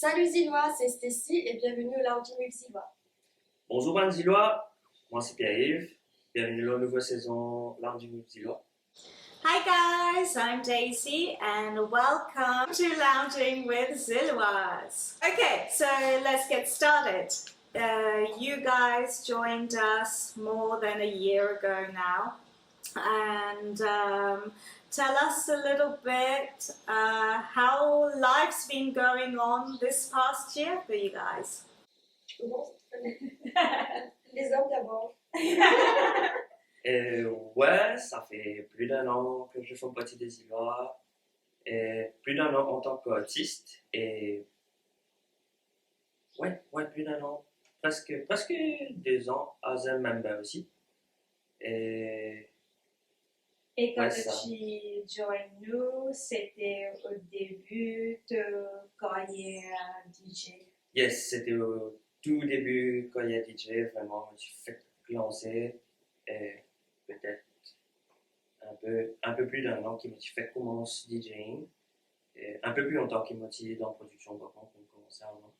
Salut Zilwas, c'est Stacy et bienvenue au Lounging with Zilwas. Bonjour ban Zilwas, moi c'est Pierre Yves, bienvenue dans la nouvelle saison Lounging with Zilwas. Hi guys, I'm Daizee and welcome to Lounging with Zilwas. Okay, so let's get started. You guys joined us more than a year ago now, and tell us a little bit how life's been going on this past year for you guys. Je commence. Les hommes d'abord. Ouais, ça fait plus d'un an que je fais partie des Zilwas, plus d'un an en tant qu'artiste, et ouais, plus d'un an, presque 2 ans as un member aussi. Et quand ouais, ça. tu joins nous, c'était au début de carrière DJ. Yes, c'était au tout début quand il y a DJ, vraiment, je me suis fait lancer, et peut-être un peu plus d'un an qui m'a fait commencer DJing, et un peu plus longtemps qu'il m'a tiré dans la production par contre, pour commencer avant.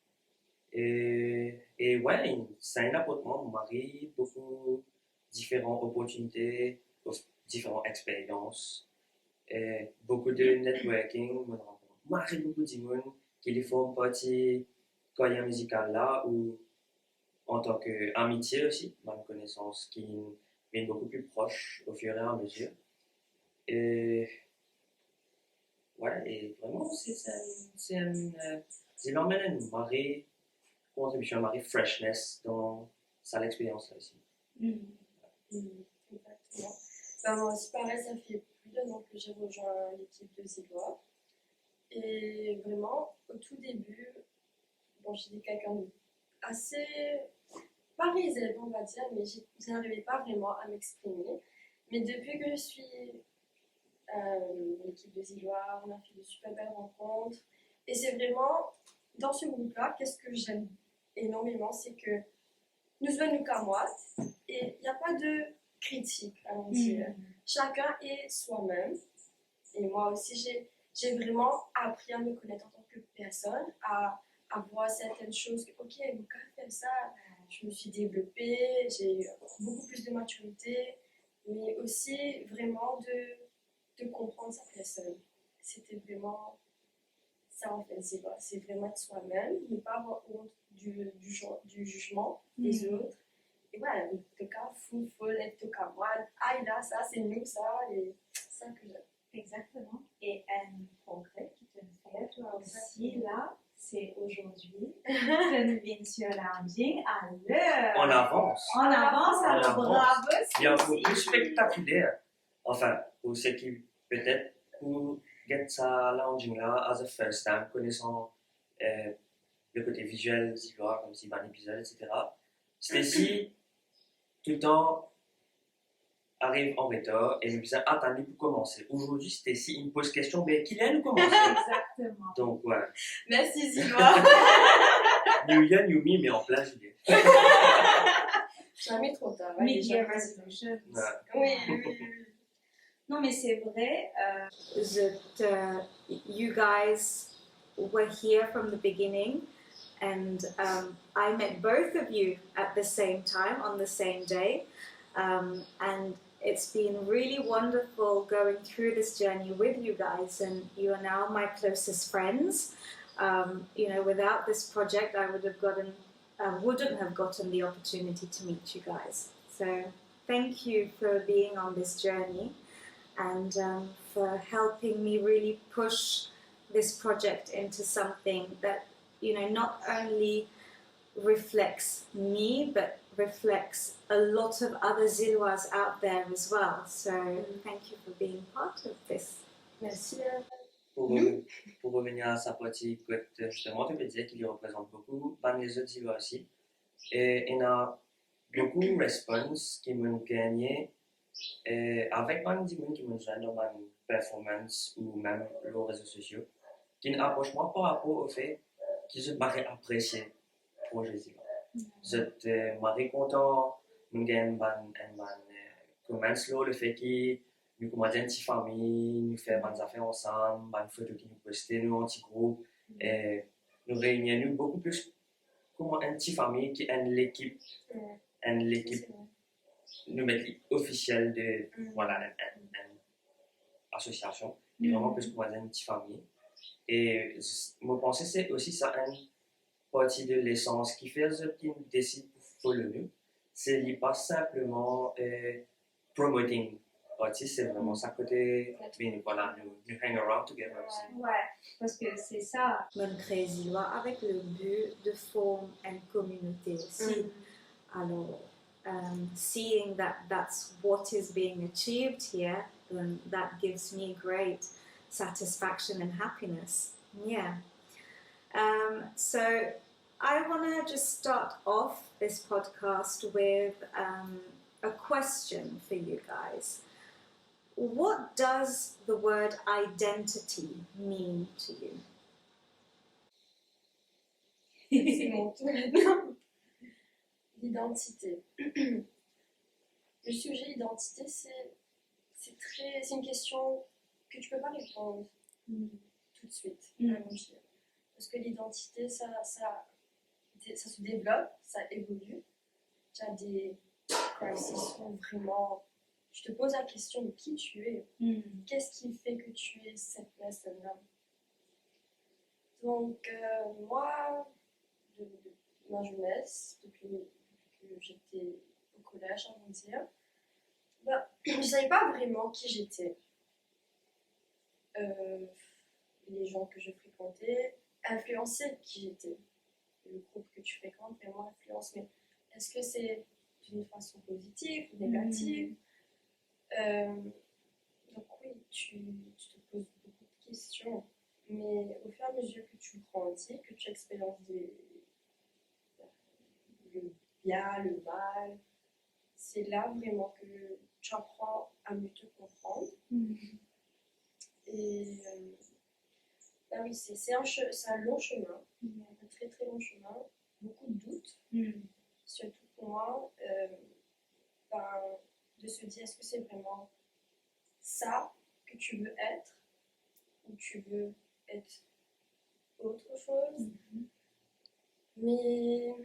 Et ouais, c'est un apportement, mon mari, beaucoup différentes opportunités, différentes expériences, et beaucoup de networking, me rencontre beaucoup de monde qui les font partie carrière musicale là, ou en tant qu'amitié aussi, ma connaissance qui vient beaucoup plus proche au fur et à mesure. Et ouais, et vraiment, c'est l'emmène une marée, contribution à marée freshness dans sa expérience là aussi. Exactement. Ben, moi aussi, pareil, ça fait plus d'un an que j'ai rejoint l'équipe de Zilwas. Et vraiment, au tout début, bon, j'étais quelqu'un de assez, pas réservé, on va dire, mais je n'arrivais pas vraiment à m'exprimer. Mais depuis que je suis l'équipe de Zilwas, on a fait de super belles rencontres. Et c'est vraiment, dans ce groupe-là, qu'est-ce que j'aime énormément, c'est que nous venons qu'à moi et il n'y a pas de critique, allons dire. Chacun est soi-même. Et moi aussi, j'ai vraiment appris à me connaître en tant que personne, à voir certaines choses. Ok, vous pouvez faire ça. Je me suis développée, j'ai beaucoup plus de maturité, mais aussi vraiment de comprendre sa personne. C'était vraiment ça en fait, c'est vraiment être soi-même, ne pas avoir honte du jugement des autres. Et voilà, en tout cas, faut être tout cas moi. Ah, là, ça, c'est nous, ça, et c'est ça que j'aime. Exactement. Et un progrès qui te fait toi aussi là, c'est aujourd'hui que nous venons sur Lounging à l'heure. En avance. Alors bravo. Il y a beaucoup plus spectaculaire. Enfin, pour ceux qui peut-être pour get ça lounging là as a first time, connaissant le côté visuel, Zilwas, comme si un épisode, etc. Stacy, tout le temps, arrive en retard et nous disait attendez pour commencer. Aujourd'hui, Stacy, il me pose question, mais qui est nous commencer? Exactement. Donc, ouais. Merci Zilwas. New Year, New Me, mais en plein juillet. Jamais trop tard. Mid-year resolutions. Oui. No, mais c'est vrai that you guys were here from the beginning, and I met both of you at the same time on the same day, and it's been really wonderful going through this journey with you guys, and you are now my closest friends. You know, without this project, I wouldn't have gotten the opportunity to meet you guys. So thank you for being on this journey, and for helping me really push this project into something that, you know, not only reflects me, but reflects a lot of other Zilwas out there as well. So thank you for being part of this. Merci. Pour revenir à sa partie, justement, tu me disais qu'il y représente beaucoup, les autres Zilwas aussi. Et il y a beaucoup de réponses qui m'ont gagné. Et avec des gens qui me joignent dans ma performance ou même les réseaux sociaux, qui approchent moi par rapport au fait qu'ils m'auraient apprécié le projet Zilwas. J'étais content, je gagne commence le fait qu'ils nous commencent une petite famille, nous faisons des affaires ensemble, des photos qui nous postent, nous en petit groupe, et nous nous réunit nous beaucoup plus comme une petite famille qui est l'équipe, l'équipe nous mettre officielle de voilà une association, et vraiment plus comme une petite famille. Et moi pensais c'est aussi ça une partie de l'essence qui fait qu'ils décident pour follow nous, c'est pas simplement promoting. C'est vraiment ça côté, voilà, nous hang around together aussi. Ouais, parce que c'est ça. On crée Zilwas avec le but de former une communauté aussi. Alors, seeing that that's what is being achieved here, then that gives me great satisfaction and happiness. Yeah. So I want to just start off this podcast with a question for you guys. What does the word identity mean to you? C'est mon tour maintenant. L'identité. Le sujet identité, c'est une question que tu peux pas répondre tout de suite. Parce que l'identité, ça se développe, ça évolue. Tu as des crises où vraiment tu te poses la question de qui tu es. Qu'est-ce qui fait que tu es cette personne-là? Donc, moi, de ma jeunesse, depuis que j'étais au collège, on va dire, je ne savais pas vraiment qui j'étais. Les gens que je fréquentais influençaient qui j'étais. Le groupe que tu fréquentes vraiment influence, mais est-ce que c'est d'une façon positive ou négative? Donc oui, tu te poses beaucoup de questions, mais au fur et à mesure que tu grandis, que tu expériences le bien, le mal, c'est là vraiment que tu apprends à mieux te comprendre. Et oui, c'est un long chemin, un très très long chemin, beaucoup de doutes, surtout pour moi, de se dire est-ce que c'est vraiment ça que tu veux être ou tu veux être autre chose. Mais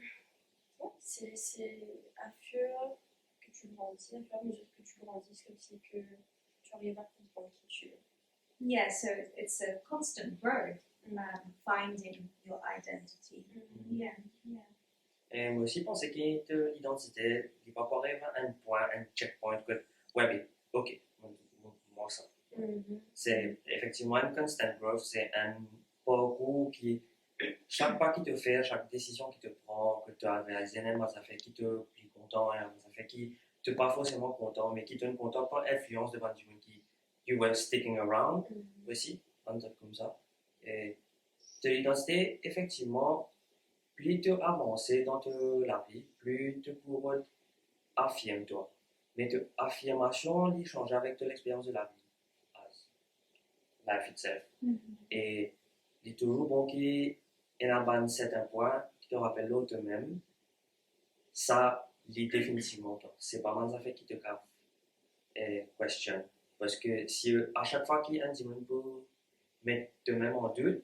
c'est à fur que tu grandis, à fur et à mesure que tu grandis aussi que tu arrives à comprendre qui tu es. Yeah, so it's a constant growth, finding your identity. Yeah. Et moi aussi, je pensais que l'identité, il va pas arriver à un point, un checkpoint, que, ouais, mais, ok, moi ça. C'est effectivement une constant growth, c'est un parcours qui, chaque pas qu'il te fait, chaque décision qu'il te prend, que tu as réalisé, ça fait qui te plus content, ça fait qui te pas forcément content, mais qui te content par influence devant du monde qui you were sticking around aussi, un truc comme ça. Et de l'identité, effectivement, plus tu avances dans la vie, plus tu pourras affirmer toi. Mais l'affirmation, il change avec l'expérience de la vie. Life itself. Et il est toujours bon qu'il y ait un certain point qui te rappelle l'autre même. Ça, il est définitivement toi. C'est pas mal ça fait qui te grave question. Parce que si à chaque fois qu'il y a un dimanche pour mettre toi-même en doute,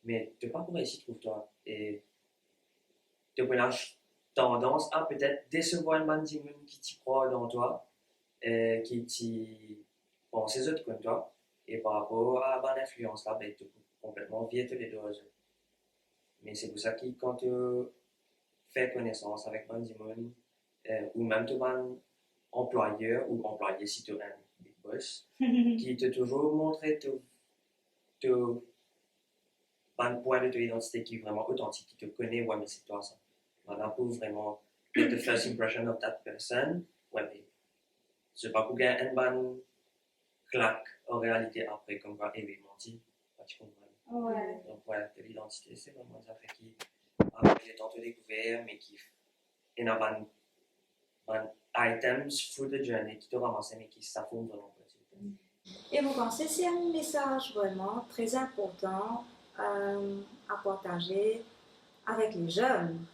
mais tu n'as pas pour réussir, trouve-toi. Et tu as tendance à peut-être décevoir un dimanche qui t'y croit dans toi, qui t'y pense les autres comme toi. Et par rapport à bonne influence, là, tu peux complètement virer les deux autres. Mais c'est pour ça que quand tu fais connaissance avec un dimanche, ou même ton employeur ou employé si tu es un big boss, qui te toujours montrer un point de ton identité qui est vraiment authentique, qui te connaît, ouais, mais c'est toi ça. Maintenant, pour vraiment get the first impression of that person, ouais, mais c'est pas pour gagner une bonne claque en réalité après, comme quoi, oui, menti, tu comprends. Ouais. Donc, ouais, de l'identité, c'est vraiment ça fait qui, après, j'ai tantôt découvert, mais qui, il y a un items through the journey qui te ramassent, mais qui s'affondent vraiment pas. Et vous pensez que c'est un message vraiment très important à partager avec les jeunes?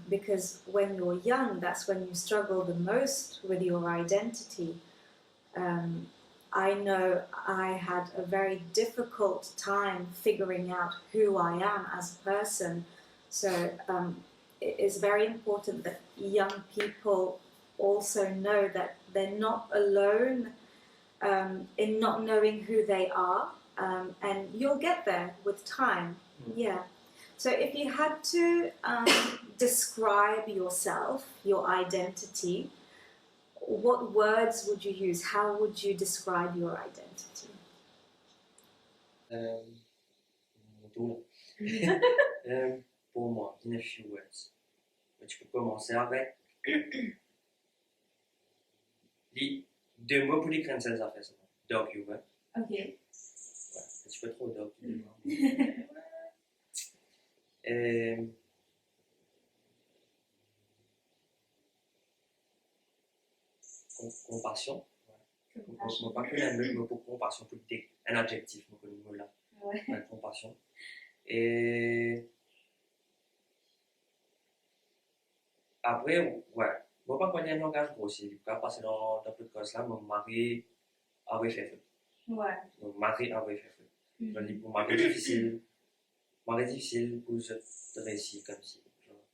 Because when you're young, that's when you struggle the most with your identity. I know I had a very difficult time figuring out who I am as a person. So it is very important that young people also know that they're not alone in not knowing who they are, and you'll get there with time. Yeah. So if you had to describe yourself, your identity, what words would you use? How would you describe your identity? Mon tour. Pour moi, in a few words. Tu peux commencer avec les deux mots pour décrire ces affaires. Document. Ok. Ouais, un petit peu trop document. Compassion. Ouais. Pas que le mot pour compassion, pour un adjectif, le mot là. Ouais. Ouais, compassion. Et après, ouais, moi pas connaître un langage grossier, parce que dans le podcast là, mon mari avait fait feu. Ouais. Mon mari avait fait feu. Je dis pour mari difficile pour je réussir comme si, genre,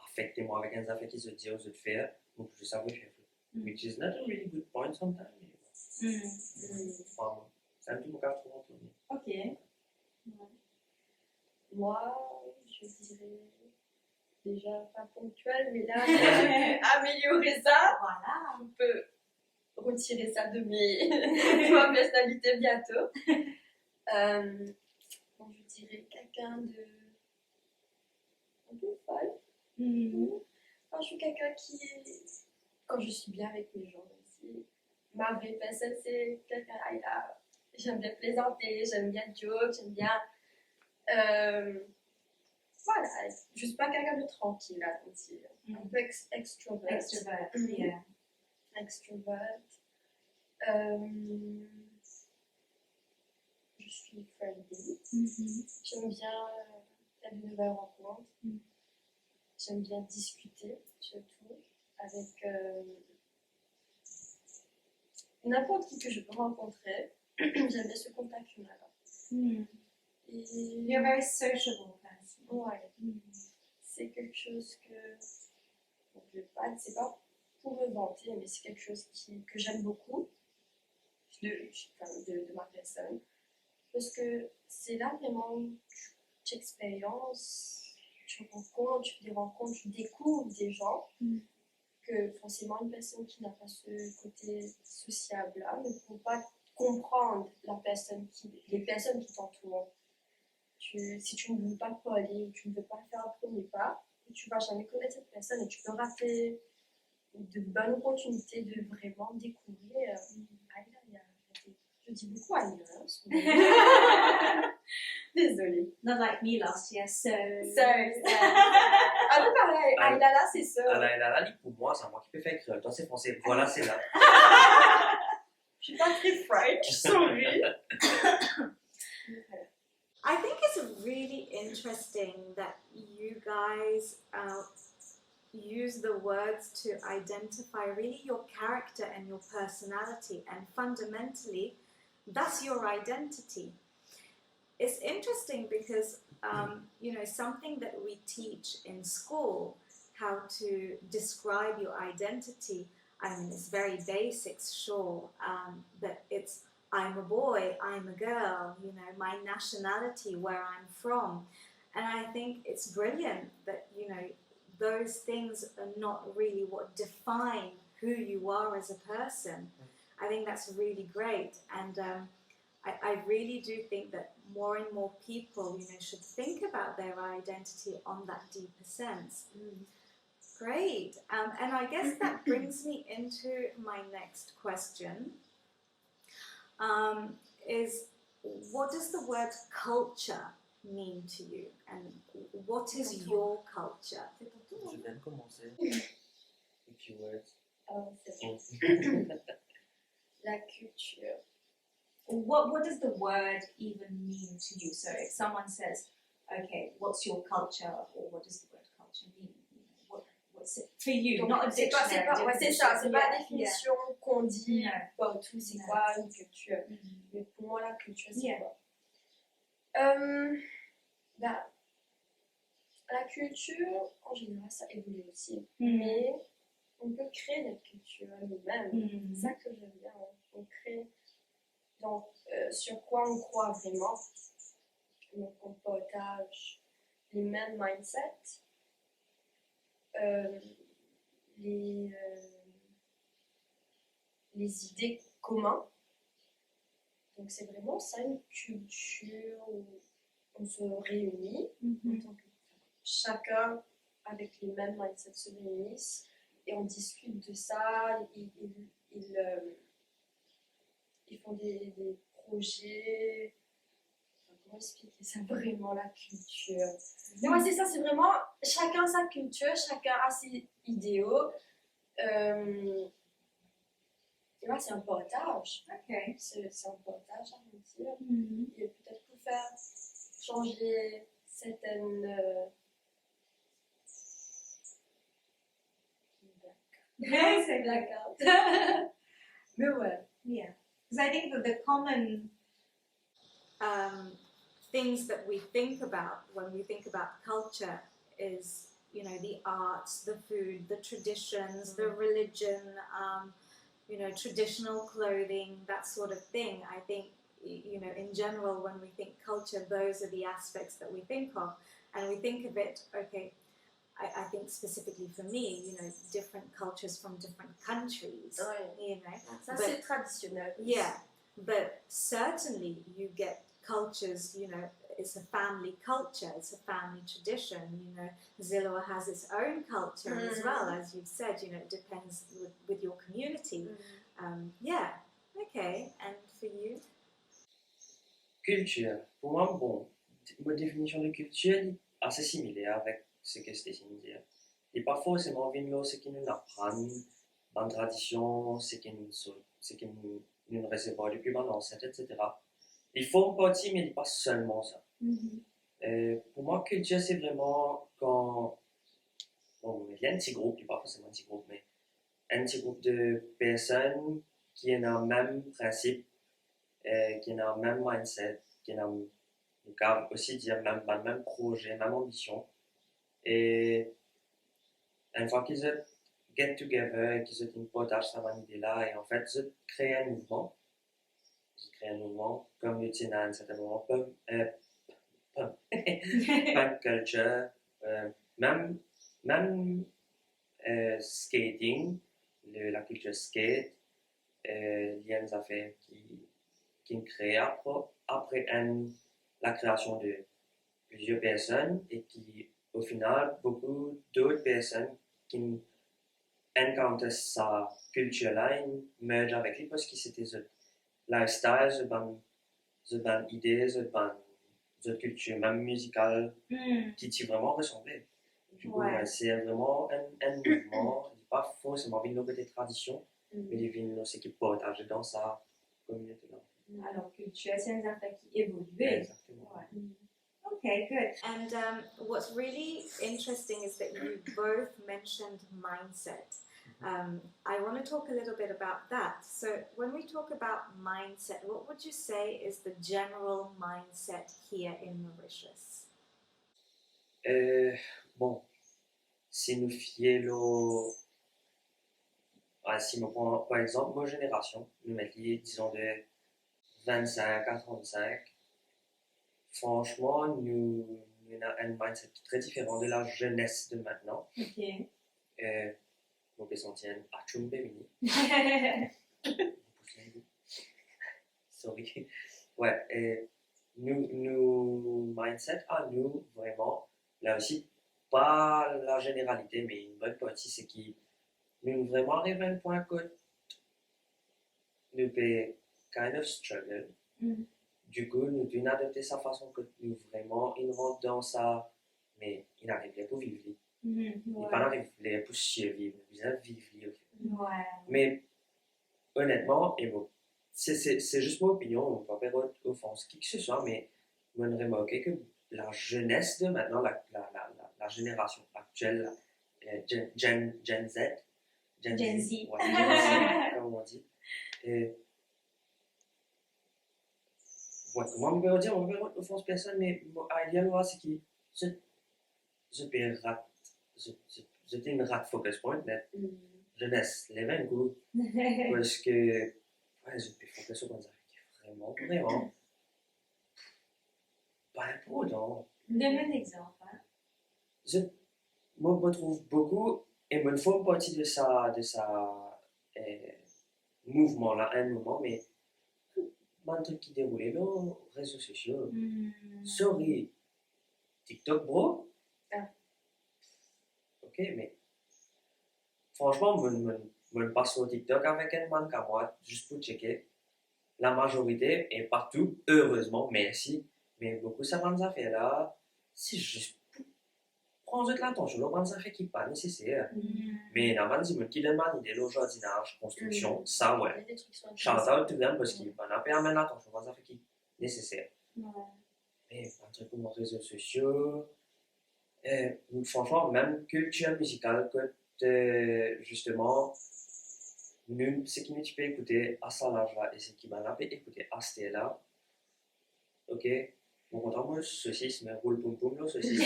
affectez-moi avec un affaire qui se dit aux autres faire, donc je savais faire feu. Which is not a really good point sometimes. Enfin, c'est un petit peu trop entouré. Ok. Ouais. Moi, je dirais déjà pas ponctuel, mais là, j'ai amélioré ça. Voilà. On peut retirer ça de ma personnalité bientôt. Donc, je dirais quelqu'un de un peu folle. Enfin, je suis quelqu'un qui, quand je suis bien avec les gens aussi, ma vraie personne, c'est quelqu'un, j'aime bien plaisanter, j'aime bien joke, j'aime bien. Voilà, je suis pas quelqu'un de tranquille, là, aussi. Un peu extrovert. Extrovert, yeah. Extrovert. Je suis friendly. J'aime bien faire de nouvelles rencontres. J'aime bien discuter, surtout, avec n'importe qui que je peux rencontrer. J'aime bien ce contact humain-là. You're a very sociable person. Ouais. C'est quelque chose que. Donc, c'est pas pour me vanter, mais c'est quelque chose que j'aime beaucoup de ma personne. Parce que c'est là vraiment tu expériences, tu rencontres, tu fais des rencontres, tu découvres des gens que forcément une personne qui n'a pas ce côté sociable-là ne peut pas comprendre les personnes qui t'entourent. Si tu ne veux pas parler ou tu ne veux pas faire un premier pas, tu ne vas jamais connaître cette personne et tu peux rater de bonnes opportunités de vraiment découvrir. Je dis beaucoup ailleurs. Désolée. Not like me last year, so. Ah, mais pareil, Aïlala, c'est ça. Aïlala, pour moi, c'est moi qui peux faire créole. Toi, c'est français. Voilà, c'est là. Je suis pas très French, sorry. I think it's really interesting that you guys use the words to identify really your character and your personality, and fundamentally, that's your identity. It's interesting because, something that we teach in school, how to describe your identity, I mean, it's very basic, sure, but it's I'm a boy, I'm a girl, my nationality, where I'm from. And I think it's brilliant that, those things are not really what define who you are as a person. I think that's really great. And I really do think that more and more people, should think about their identity on that deeper sense. Great. And I guess that brings me into my next question. Is what does the word culture mean to you, and what is your culture? Je viens de commencer. A few words. La culture. What does the word even mean to you? So if someone says, okay, what's your culture, or what does the word culture mean? What's it for you? Donc, not a dictionary. c'est ça, c'est pas la définition qu'on on dit, Ouais. bon, tout, c'est quoi une culture? Mais pour moi, la culture, c'est Yeah. quoi? Bah, la culture, en général, ça évolue aussi. Mais on peut créer notre culture nous-mêmes. C'est ça que j'aime bien. On crée. Donc, sur quoi on croit vraiment? Donc, on partage les mêmes mindsets, les idées communes. Donc, c'est vraiment ça, une culture où on se réunit. Donc, chacun avec les mêmes mindsets se réunissent et on discute de ça. Ils font des projets. Enfin, comment expliquer ça vraiment, la culture? Mais ouais, c'est ça, c'est vraiment chacun sa culture, chacun a ses idéaux. Et là, c'est un partage. Ok. C'est un partage, à vrai dire. Et peut-être pour faire changer certaines. C'est Blackout. Mais ouais. Yeah. Because I think that the common things that we think about when we think about culture is, you know, the arts, the food, the traditions, the religion, you know, traditional clothing, that sort of thing. I think, you know, in general, when we think culture, those are the aspects that we think of. And we think of it, okay, I think specifically for me, you know, different cultures from different countries, you know. Ça, c'est traditionnel. Yeah, but certainly you get cultures, you know, it's a family culture, it's a family tradition, you know. Zilwa has its own culture as well, as you've said, you know, it depends with your community. Yeah, okay, and for you? Culture. Pour moi, bon, ma définition de culture est assez similaire avec ce que Stacy me dit. Et pas forcément venir ce qui nous apprennent, en tradition, ce qui nous recevons depuis mon ancêtre, etc. Ils font partie, mais pas seulement ça. Pour moi, culture, c'est vraiment quand. Bon, il y a un petit groupe, pas forcément un petit groupe, mais un petit groupe de personnes qui ont le même principe, qui ont le même mindset, qui ont aussi dire même projet, même ambition. Et une fois qu'ils get together, qu'ils partagent cette idée-là, et en fait, ils créent un mouvement. Ils créent un mouvement comme le tien à un certain moment, punk culture, même skating, la culture skate, il y a des affaires qui créent après la création de plusieurs personnes et qui, au final, beaucoup d'autres personnes qui encounter sa culture-là, ils mergent avec lui parce que c'était ce lifestyle, ce ban idée, ce culture, même musicale, qui t'y vraiment ressemblait. Du coup, c'est vraiment un mouvement, il n'est pas forcément une côté tradition, mais il vient aussi qui partage dans sa communauté-là. Alors, culture, c'est une affaire qui évolue. Exactement. Okay, good. And what's really interesting is that you both mentioned mindset. I want to talk a little bit about that. So, when we talk about mindset, what would you say is the general mindset here in Mauritius? Bon, si nous fions si nous prenons par exemple ma génération, nous mettons disons de 25 à 35, franchement, nous avons un mindset très différent de la jeunesse de maintenant. Ok. Mon pesantien à Chumbemini. Sorry. Ouais, nous mindset à nous, vraiment, là aussi, pas la généralité, mais une bonne partie, c'est qui nous vraiment arrivent à un point que nous peut kind of struggle. Du coup, nous devons adopter sa façon que nous vraiment, il rentre dans ça, mais il n'arrive pas pour vivre. Il pas arrive pour survivre, il a vivre. Mais honnêtement, et bon, c'est juste mon opinion, on ne va pas faire offense qui que ce soit, mais je me remarque que la jeunesse de maintenant, la génération actuelle, Gen Z, Gen Z. Ouais, Gen Z, comme on dit. Et, ouais, comment on peut dire, on peut dire offense personne, mais mon idée, là, c'est que je peux rate, j'étais une rate focus point, mais je laisse les 20 coups, parce que, ouais, je peux focus sur un qui est vraiment pas important. Donne un exemple. Hein? Moi, je me trouve beaucoup, et me font partie de ça mouvement là, un moment, mais un truc qui déroulait là, réseaux sociaux. Sorry, TikTok, bro. Ah. Ok, mais franchement, je passe sur TikTok avec un man comme moi, juste pour checker. La majorité est partout, heureusement, merci. Mais beaucoup de bonnes affaires là, c'est juste pour prendre de l'attention, les bonnes affaires qui sont pas nécessaires. Mais la man, c'est qui demande des lots jardinage, construction, ça ouais. Il y a des trucs qui sont Shout out to them parce qu'ils vont amener l'attention aux affaires qui sont nécessaires. Mais un truc comme les réseaux sociaux, franchement, même culture musicale, que justement, nous, ce qui nous peut écouter à ça là et ce qui m'a fait écouter à ce là, ok, mon content, moi, saucisse, mais roule poum poum, là, saucisse.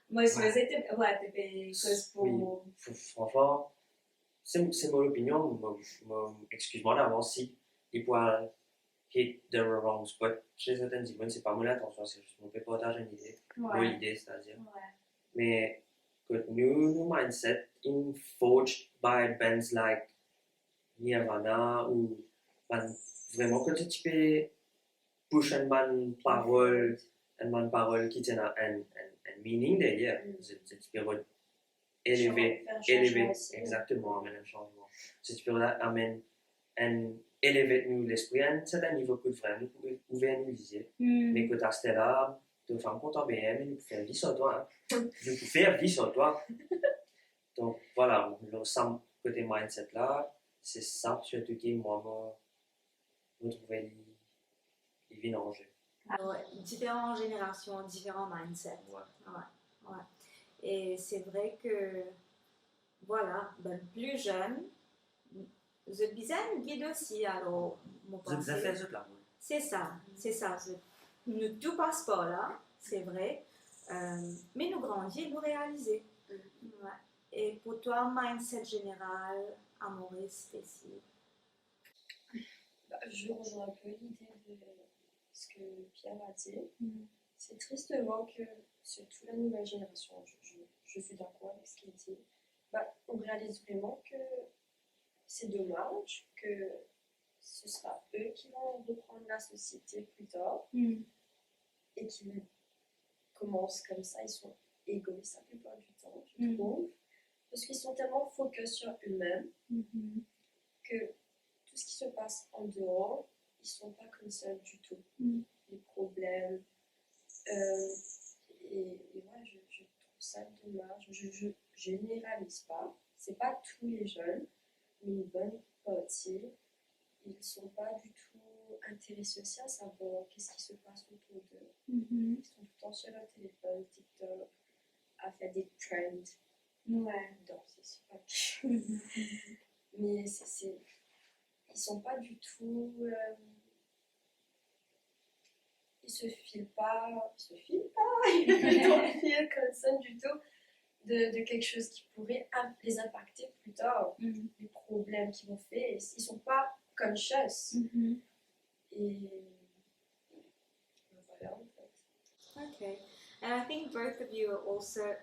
Moi, je faisais des choses pour. Oui, franchement, c'est mon opinion, excuse-moi d'avance si il pourrait hit the wrong spot chez certaines écoles, c'est pas mon intention, c'est juste mon partage une idée, mon idée, c'est-à-dire. Mais que nous mindset in forged by bands like Nirvana ou vraiment que tu peux push une parole qui tient un meaning derrière, tu peux élever, exactement, amener un changement. Si tu peux amener élever nous l'esprit à un certain niveau que vraiment vous pouvez analyser, mais que tu as là, de femmes content bien, mais nous pouvons faire vie sur toi, nous pouvons faire vie sur toi. Donc voilà, le côté mindset là, c'est ça surtout qui moi me trouvais les vidanges. Alors, différentes générations, différents mindsets. Ouais. Et c'est vrai que, voilà, ben, plus jeune, je disais une guide aussi, alors, mon pensée. C'est ça. Nous tout passe pas là, c'est vrai, mais nous grandir, nous réaliser. Ouais. Et pour toi, mindset général, amoureux, Stacy? Je rejoins un peu l'idée de ce que Pierre a dit. C'est tristement que, surtout la nouvelle génération, je suis d'accord avec ce qu'il dit, on réalise vraiment que c'est dommage que ce sera eux qui vont reprendre la société plus tard et qu'ils commencent comme ça. Ils sont égoïstes la plupart du temps, je trouve, parce qu'ils sont tellement focus sur eux-mêmes que tout ce qui se passe en dehors, ils ne sont pas concernés du tout. Les problèmes. Et ouais, je trouve ça dommage. Je généralise pas. C'est pas tous les jeunes, mais une bonne partie, ils ne sont pas du tout intéressés aussi à savoir qu'est-ce qui se passe autour d'eux. Ils sont tout le temps sur leur téléphone, TikTok, à faire des trends. Danser, c'est pas mais ils sont pas du tout. Ils se filent pas. Ils don't feel concerned du tout de quelque chose qui pourrait les impacter plus tard. Les problèmes qu'ils vont faire. Ils sont pas conscious. Et voilà en fait. Okay, and I think both of you are also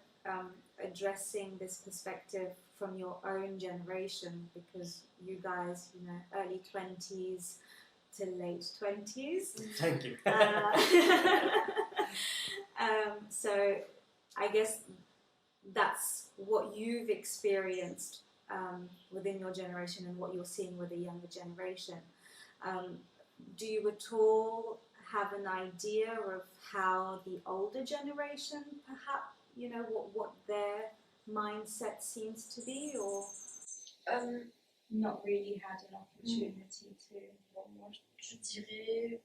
addressing this perspective from your own generation, because you guys, you know, early 20s to late 20s. Thank you. So I guess that's what you've experienced within your generation and what you're seeing with the younger generation. Do you at all have an idea of how the older generation, perhaps, you know, what their mindset seems to be, or not really had an opportunity to? Bon, moi, je dirais,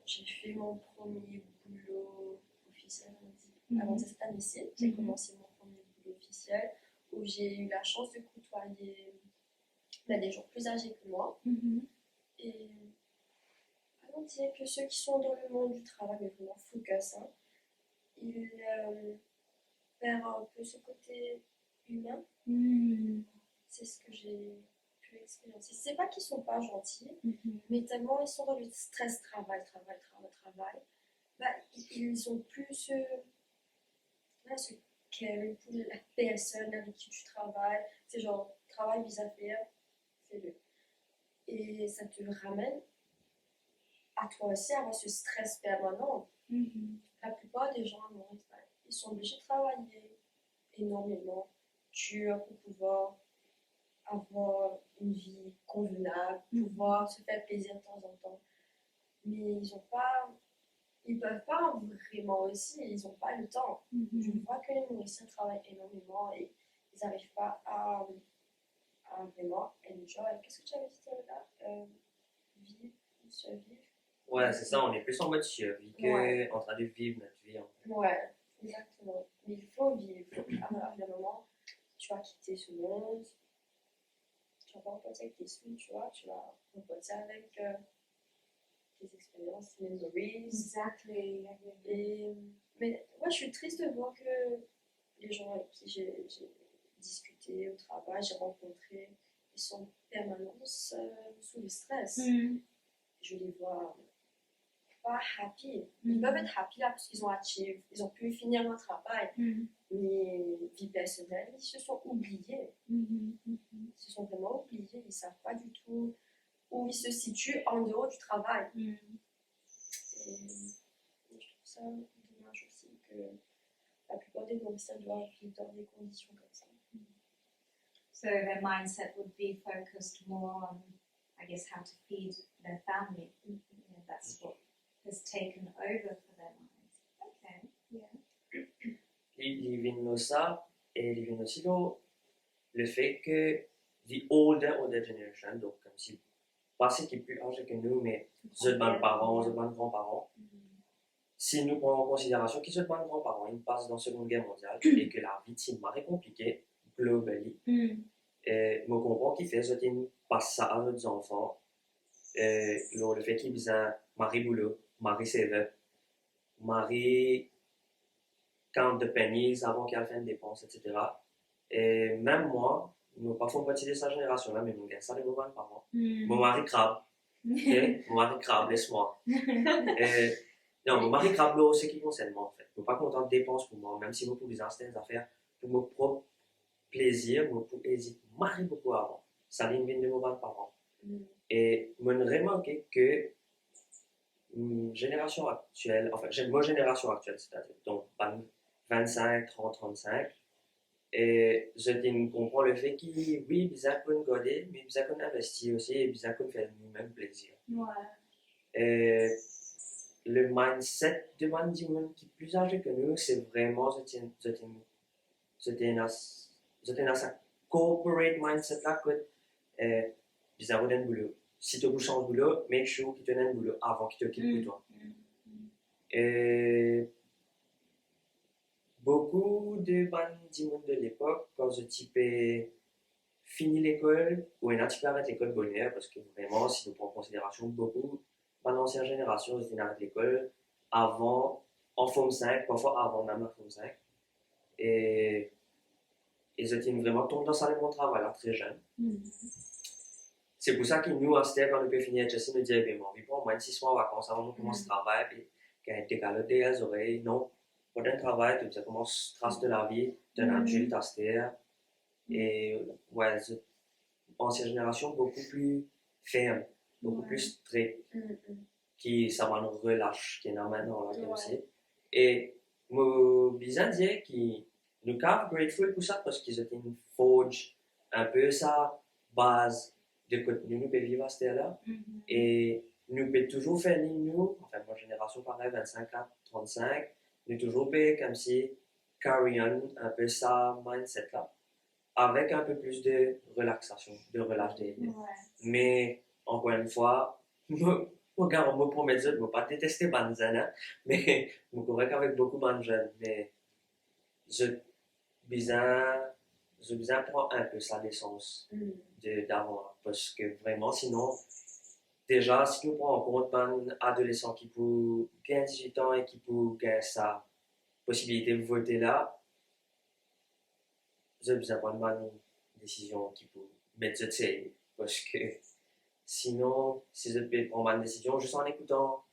j'ai fait mon premier boulot officiel, avant cette année-ci. J'ai commencé mon premier boulot officiel où j'ai eu la chance de côtoyer des gens plus âgés que moi. Et on dirait que ceux qui sont dans le monde du travail, mais vraiment focus, hein, ils perdent un peu ce côté humain. C'est ce que j'ai pu expérimenter. C'est pas qu'ils sont pas gentils, mais tellement ils sont dans le stress, travail. Bah, ils ont plus ce care pour la personne avec qui tu travailles. C'est genre, travail, vis à faire, fais-le. Et ça te ramène à toi aussi avoir ce stress permanent. La plupart des gens, ils sont obligés de travailler énormément, dur pour pouvoir avoir une vie convenable, pouvoir se faire plaisir de temps en temps. Mais ils peuvent pas vraiment aussi, ils n'ont pas le temps. Je vois que les Mauriciens travaillent énormément et ils n'arrivent pas à vraiment enjoy. Qu'est-ce que tu avais dit là? Vivre ou survivre? Ouais, c'est ça, on est plus en mode survie qu'en train de vivre notre vie. En fait. Ouais, exactement. Mais il faut vivre. À un moment, tu vas quitter ce monde. Tu vas pas repartir avec tes sous, tu vois. Tu vas repartir avec tes expériences, tes memories. Exactly. Mais moi, je suis triste de voir que les gens avec qui j'ai discuté au travail, j'ai rencontré, ils sont permanents sous le stress. Je les vois pas happy. Ils peuvent être happy là parce qu'ils ont achieve, ils ont pu finir leur travail. Mais vie personnelle, ils se sont oubliés. Ils se sont vraiment oubliés. Ils ne savent pas du tout où ils se situent en dehors du travail. Et je trouve ça dommage aussi que la plupart des Mauriciens doivent vivre dans des conditions comme ça. So their mindset would be focused more on, I guess, how to feed their family. Yeah, that's what has taken over for their minds. Okay, yeah. Ils viennent ça et ils viennent aussi le fait que the older generation, donc comme si pas ceux qui sont plus âgés que nous, mais ceux de nos parents, ceux de nos grands-parents, si nous prenons en considération qu'ils sont de nos grands-parents, ils passent dans la Seconde Guerre mondiale et que la vie est très compliquée, globally, et je comprends qu'ils font une passe ça à leurs enfants, le fait qu'ils disent Marie boulot, Marie save, Marie count de pennies avant qu'elle fasse une dépense, etc. Et même moi, nous pas font partie de sa génération là, mais mon gars, ça les grands-parents. Mon mari crabe, ok? Mon mari crabe, laisse-moi. Non, mon mari crabe là, ce qui concerne moi en fait. Je ne suis pas content de dépenses pour moi, même si vous pouvez certaines affaires pour mon propre plaisir, je peux hésiter beaucoup avant. Ça vient de mes grands-parents. Et je remarque que génération actuelle, enfin, ma génération actuelle, c'est-à-dire donc 25, 30, 35, et je comprends le fait que oui, ils ont gardé, mais ils ont investi aussi et ils ont fait nous-mêmes plaisir. Et le mindset de monde qui est plus âgé que nous, c'est vraiment c'était un corporate mindset là que ils ont un boulot. Si tu changes de boulot, make sure que tu aies un boulot avant qu'il te quitte pour toi. Et beaucoup de gens de l'époque, quand je typais fini l'école, ou un petit peu arrêté l'école bonheur, parce que vraiment, si on prend en considération beaucoup, dans l'ancienne génération, je arrêté l'école avant, en forme 5, parfois avant même la forme 5. Et j'étais vraiment tombé dans ça, mon travail là, très jeune. C'est pour ça que nous, à cette quand on peut finir HSC, nous disons, ben, on vit pas au moins 6 mois en vacances avant qu'on commence le travail, puis quand on décale les oreilles, non, pas d'un travail, tu commences trace de la vie, tu es un adulte à cette et ouais, ancienne génération beaucoup plus ferme, beaucoup plus strict, qui ça va nous relâche, qui est maintenant là, comme c'est. Et moi, bizarre dire qu'ils nous sommes grateful pour ça parce qu'ils ont une forge, un peu sa base de que nous pouvons vivre à cette là et nous pouvons toujours faire nous, enfin ma génération pareil, 25 ans, 35, nous toujours pouvons comme si carry on un peu ça mindset là avec un peu plus de relaxation, de relâche des mais encore une fois, regarde, on me promet je ne vais pas détester Banzana, mais je suis correct avec beaucoup de jeunes, mais je j'ai besoin de prendre un peu sa licence d'avant. Parce que vraiment, sinon, déjà, si nous prenons en compte un adolescent qui peut gagner 18 ans et qui peut gagner sa possibilité de voter là, j'ai besoin de prendre une décision qui peut mettre de sais. Parce que sinon, si je peux prendre une décision juste en écoutant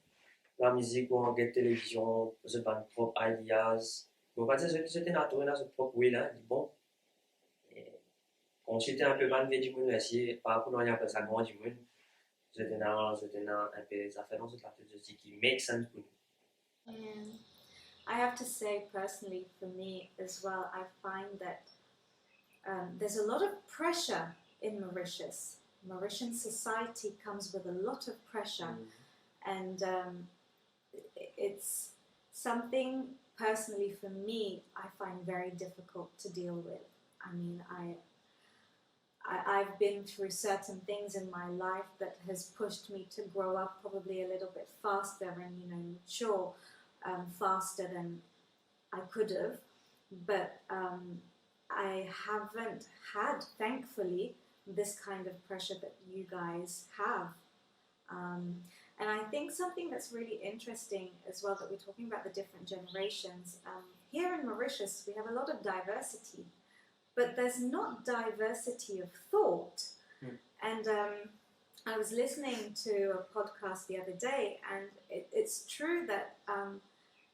la musique ou en regardant la télévision, je prends mes propres ideas. Bon, pas dire que j'étais naturel dans ce propre way là, bon. Quand j'étais un peu mal vu du monde, aussi, pas pour rien, parce que ça grand du monde, j'étais dans un peu des affaires dans cette tête, je dis qui make sense pour nous. And I have to say, personally, for me as well, I find that there's a lot of pressure in Mauritius. Mauritian society comes with a lot of pressure, and it's something personally for me I find very difficult to deal with. I mean, I've been through certain things in my life that has pushed me to grow up probably a little bit faster and, you know, mature faster than I could have. But I haven't had, thankfully, this kind of pressure that you guys have. And I think something that's really interesting as well, that we're talking about the different generations. Here in Mauritius, we have a lot of diversity, but there's not diversity of thought. And I was listening to a podcast the other day, and it's true that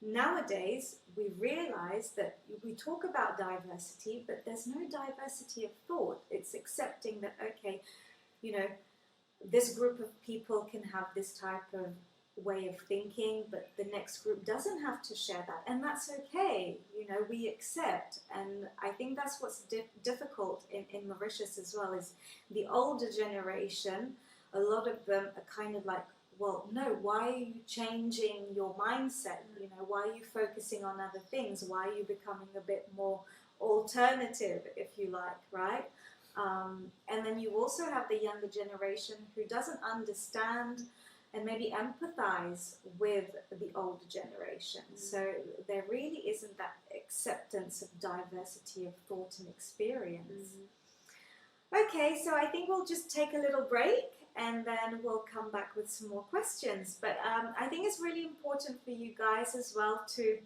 nowadays we realize that we talk about diversity, but there's no diversity of thought. It's accepting that, okay, you know, this group of people can have this type of way of thinking, but the next group doesn't have to share that, and that's okay. You know, we accept. And I think that's what's difficult in Mauritius as well, is the older generation, a lot of them are kind of like, well, no, why are you changing your mindset? You know, why are you focusing on other things? Why are you becoming a bit more alternative, if you like, right? And then you also have the younger generation who doesn't understand and maybe empathize with the older generation. So there really isn't that acceptance of diversity of thought and experience. Okay, so I think we'll just take a little break and then we'll come back with some more questions. But I think it's really important for you guys as well to,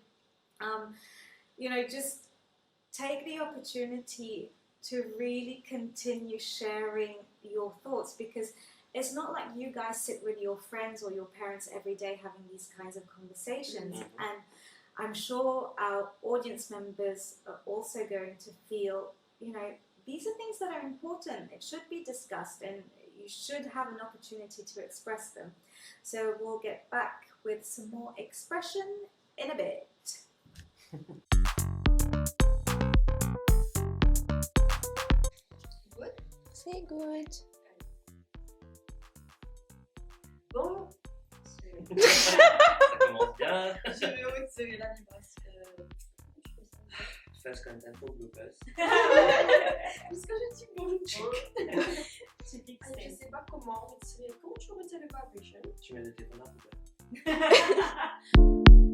you know, just take the opportunity to really continue sharing your thoughts, because it's not like you guys sit with your friends or your parents every day having these kinds of conversations. And I'm sure our audience members are also going to feel, you know, these are things that are important. It should be discussed and you should have an opportunity to express them. So we'll get back with some more expression in a bit. Good. C'est good. Bon, Ça commence bien. je vais retirer la vibration. First content for bloopers. Parce que je dis bonjour. Typique Je Stacy. sais pas comment retirer. Comment tu retires le vibration? Tu mets le téléphone à poubelle.